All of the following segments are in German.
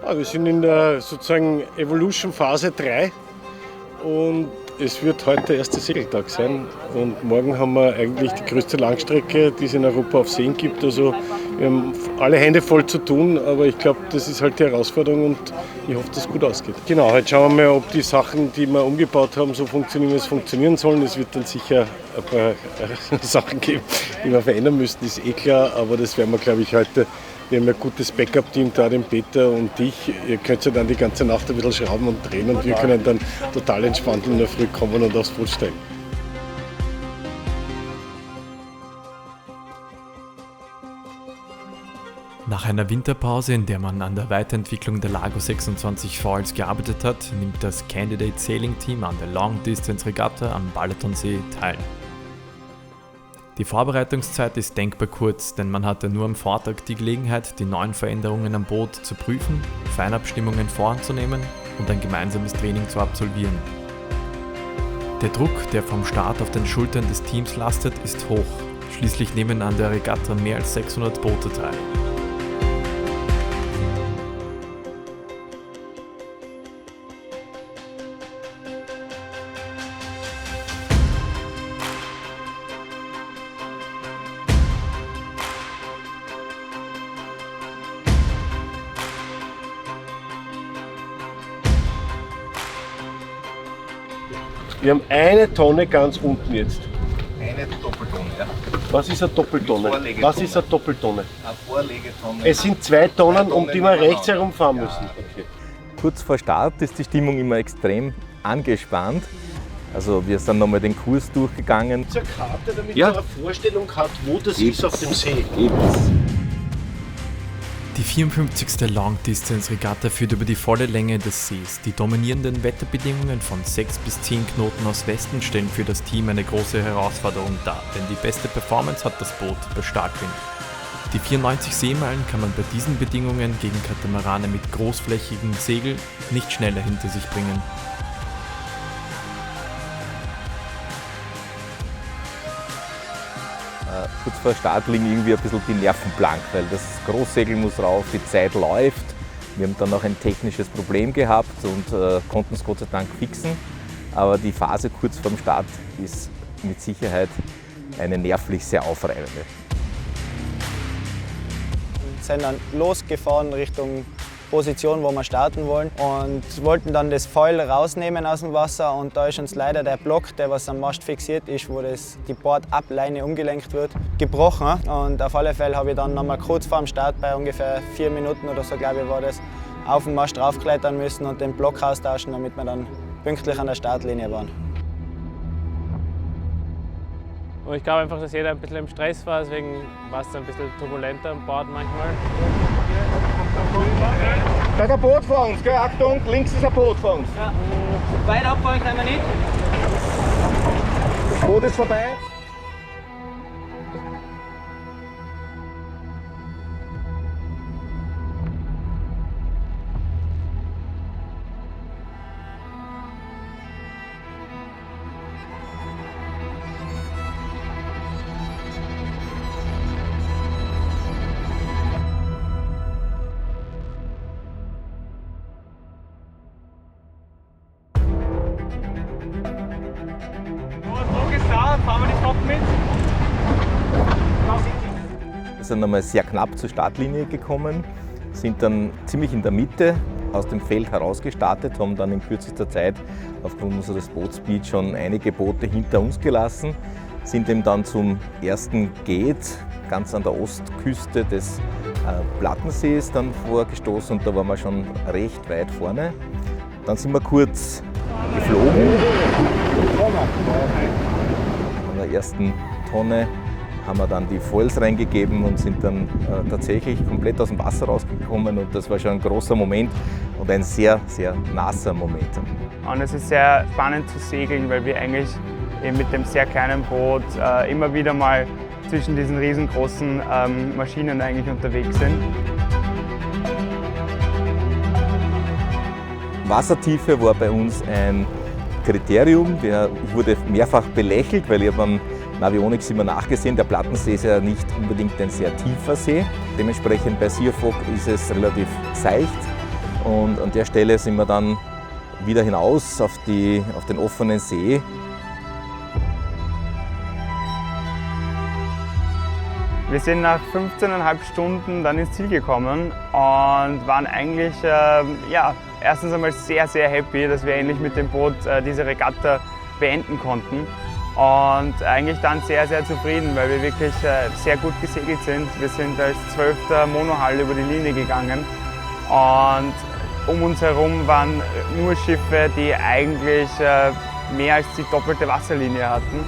Wir sind in der sozusagen Evolution Phase 3 und es wird heute der erste Segeltag sein. Und morgen haben wir eigentlich die größte Langstrecke, die es in Europa auf Seen gibt. Also wir haben alle Hände voll zu tun, aber ich glaube, das ist halt die Herausforderung und ich hoffe, dass es gut ausgeht. Genau, heute schauen wir mal, ob die Sachen, die wir umgebaut haben, so funktionieren, wie es funktionieren sollen. Es wird dann sicher ein paar Sachen geben, die wir verändern müssen, ist eh klar, aber das werden wir, glaube ich, heute. Wir haben ein gutes Backup-Team, da den Peter und dich. Ihr könnt ja dann die ganze Nacht ein bisschen schrauben und drehen und wir können dann total entspannt in der Früh kommen und aufs Boot steigen. Nach einer Winterpause, in der man an der Weiterentwicklung der Lago 26 Foils gearbeitet hat, nimmt das Candidate Sailing Team an der Long Distance Regatta am Balatonsee teil. Die Vorbereitungszeit ist denkbar kurz, denn man hatte nur am Vortag die Gelegenheit, die neuen Veränderungen am Boot zu prüfen, Feinabstimmungen vorzunehmen und ein gemeinsames Training zu absolvieren. Der Druck, der vom Start auf den Schultern des Teams lastet, ist hoch. Schließlich nehmen an der Regatta mehr als 600 Boote teil. Wir haben eine Tonne ganz unten jetzt. Eine Doppeltonne, ja. Was ist eine Doppeltonne? Was ist eine Doppeltonne? Eine Vorlegetonne. Es sind 2 Tonnen, um die wir rechts herum fahren müssen. Okay. Kurz vor Start ist die Stimmung immer extrem angespannt. Also wir sind nochmal den Kurs durchgegangen. Eine Karte, damit man eine Vorstellung hat, wo das ist auf dem See. Die 54. Long Distance Regatta führt über die volle Länge des Sees. Die dominierenden Wetterbedingungen von 6 bis 10 Knoten aus Westen stellen für das Team eine große Herausforderung dar, denn die beste Performance hat das Boot bei Starkwind. Die 94 Seemeilen kann man bei diesen Bedingungen gegen Katamarane mit großflächigen Segeln nicht schneller hinter sich bringen. Kurz vor Start liegen irgendwie ein bisschen die Nerven blank, weil das Großsegel muss rauf, die Zeit läuft. Wir haben dann noch ein technisches Problem gehabt und konnten es Gott sei Dank fixen. Aber die Phase kurz vor dem Start ist mit Sicherheit eine nervlich sehr aufreibende. Wir sind dann losgefahren Richtung Position, wo wir starten wollen und wollten dann das Foil rausnehmen aus dem Wasser und da ist uns leider der Block, der was am Mast fixiert ist, wo die Bordableine umgelenkt wird, gebrochen. Und auf alle Fälle habe ich dann noch mal kurz vor dem Start, bei ungefähr 4 Minuten oder so, glaube ich, war das, auf den Mast raufklettern müssen und den Block austauschen, damit wir dann pünktlich an der Startlinie waren. Und ich glaube einfach, dass jeder ein bisschen im Stress war, deswegen war es ein bisschen turbulenter am Bord manchmal. Da ist ein Boot vor uns, gell? Achtung, links ist ein Boot vor uns. Ja, weit abfahren können wir nicht. Das Boot ist vorbei. Fahren wir die Top mit? Wir sind einmal sehr knapp zur Startlinie gekommen, sind dann ziemlich in der Mitte aus dem Feld herausgestartet, haben dann in kürzester Zeit aufgrund unseres Bootspeeds schon einige Boote hinter uns gelassen, sind eben dann zum ersten Gate ganz an der Ostküste des Plattensees dann vorgestoßen und da waren wir schon recht weit vorne. Dann sind wir kurz geflogen. In der ersten Tonne haben wir dann die Foils reingegeben und sind dann tatsächlich komplett aus dem Wasser rausgekommen und das war schon ein großer Moment und ein sehr, sehr nasser Moment. Und es ist sehr spannend zu segeln, weil wir eigentlich eben mit dem sehr kleinen Boot immer wieder mal zwischen diesen riesengroßen Maschinen eigentlich unterwegs sind. Wassertiefe war bei uns ein Kriterium. Ich wurde mehrfach belächelt, weil ich habe am Navionics immer nachgesehen, der Plattensee ist ja nicht unbedingt ein sehr tiefer See. Dementsprechend bei Seafock ist es relativ seicht Und an der Stelle sind wir dann wieder hinaus auf den offenen See. Wir sind nach 15,5 Stunden dann ins Ziel gekommen und waren eigentlich erstens einmal sehr, sehr happy, dass wir endlich mit dem Boot diese Regatta beenden konnten. Und eigentlich dann sehr, sehr zufrieden, weil wir wirklich sehr gut gesegelt sind. Wir sind als 12. Monohull über die Linie gegangen und um uns herum waren nur Schiffe, die eigentlich mehr als die doppelte Wasserlinie hatten.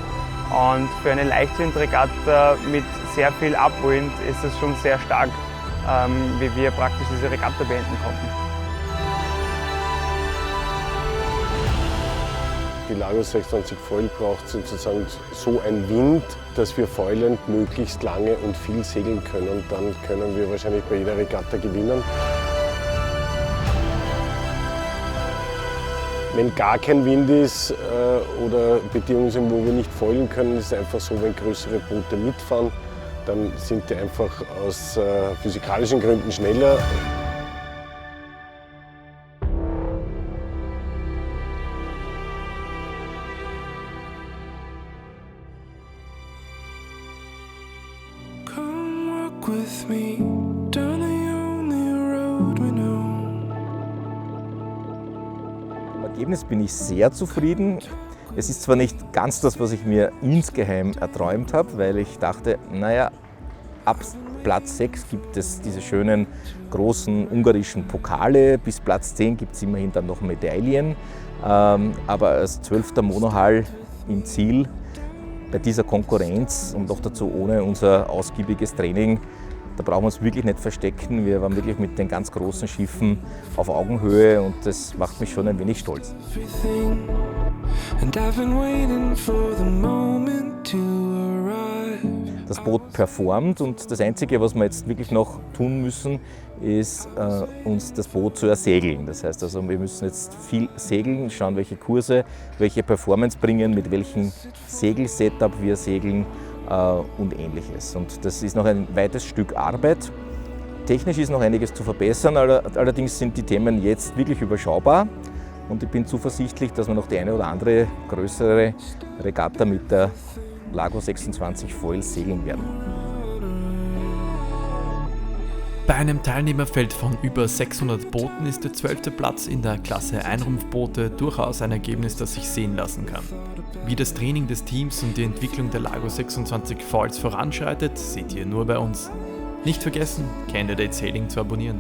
Und für eine Leichtwindregatta mit sehr viel Upwind ist es schon sehr stark, wie wir praktisch diese Regatta beenden konnten. Die Lagos 26 Foil braucht sozusagen so einen Wind, dass wir foilend möglichst lange und viel segeln können. Dann können wir wahrscheinlich bei jeder Regatta gewinnen. Wenn gar kein Wind ist oder Bedingungen sind, wo wir nicht foilen können, ist es einfach so, wenn größere Boote mitfahren, dann sind die einfach aus physikalischen Gründen schneller. With me down the only road we know. Im Ergebnis bin ich sehr zufrieden. Es ist zwar nicht ganz das, was ich mir insgeheim erträumt habe, weil ich dachte, naja, ab Platz 6 gibt es diese schönen großen ungarischen Pokale, bis Platz 10 gibt es immerhin dann noch Medaillen. Aber als 12. Monohull im Ziel bei dieser Konkurrenz und noch dazu ohne unser ausgiebiges Training, da brauchen wir uns wirklich nicht verstecken. Wir waren wirklich mit den ganz großen Schiffen auf Augenhöhe und das macht mich schon ein wenig stolz. Das Boot performt und das Einzige, was wir jetzt wirklich noch tun müssen, ist uns das Boot zu ersegeln. Das heißt also, wir müssen jetzt viel segeln, schauen, welche Kurse, welche Performance bringen, mit welchem Segelsetup wir segeln und Ähnliches. Und das ist noch ein weites Stück Arbeit. Technisch ist noch einiges zu verbessern, allerdings sind die Themen jetzt wirklich überschaubar. Und ich bin zuversichtlich, dass wir noch die eine oder andere größere Regatta mit der Lago 26 Foil segeln werden. Bei einem Teilnehmerfeld von über 600 Booten ist der 12. Platz in der Klasse Einrumpfboote durchaus ein Ergebnis, das sich sehen lassen kann. Wie das Training des Teams und die Entwicklung der Lago 26 Foils voranschreitet, seht ihr nur bei uns. Nicht vergessen, Candidate Sailing zu abonnieren.